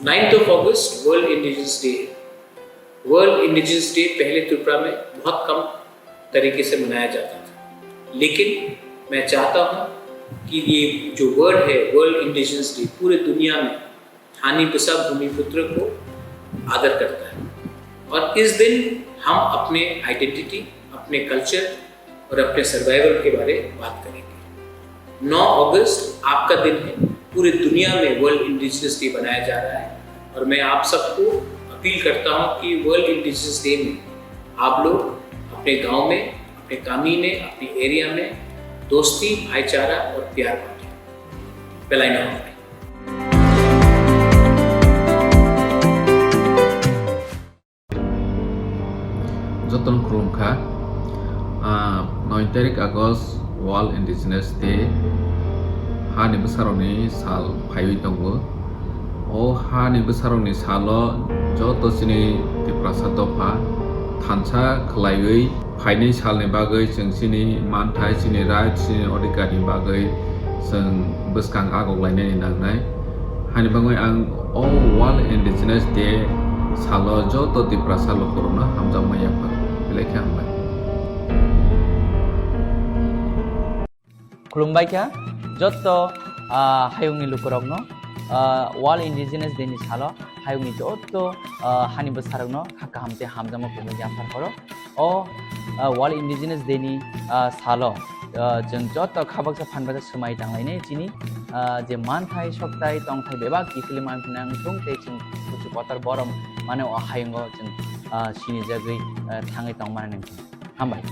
9th of August world indigenous day. World indigenous day पहले त्रिपुरा में बहुत कम तरीके से मनाया जाता था, लेकिन मैं चाहता हूँ कि ये जो वर्ड है वर्ल्ड इंडिजिनस डे पूरे दुनिया में हानि बिसा भूमिपुत्र को आदर करता है। और इस दिन हम अपने आइडेंटिटी, अपने कल्चर और अपने सर्वाइवल के बारे में बात करेंगे। 9 अगस्त आपका दिन है, पूरी दुनिया में वर्ल्ड इंडिजिनस डे बनाया जा रहा है और मैं आप सबको अपील करता हूँ कि वर्ल्ड इंडिजिनस डे में आप लोग अपने गांव में, अपने कामी में, अपने एरिया में दोस्ती, भाईचारा और प्यार बांटें। बेलाइना होगा। Joton Krumka 9 August World Indigenous Day Hani Besaroni Sal Phayi Tongo O Hani Besaroni Salo Joto Sini Tiprasa Topa Thansa Khlaiwi Phaini Salni Bagai Joं Sini Manthai Sini Right Sini Odikani Bagai Joं Beskang Agoglainai Nangnai Hani Bangoi Ang O World Indigenous Day Salo Joto Tiprasa Lokorona Hamjamaya Pak खुलुमबाय क्या जोत्तो हायुंनि लुकुरगनो world indigenous day नि सालो हायुंनि जोत्तो हानि बसारगनो खाका हमते हामजामा पुनो जामफार करो ओ world indigenous day नि सालो जों जोत्तो खाबकसा फानबाजा समाय दांलायने जिनि जे मानथाय सप्ताय तंथाय बेबा किफिलि मानफिनां थुंते जों कुचु पतर बरम माने हायुंगो जों सिनि जगै थाङै तंमाने हामबाय।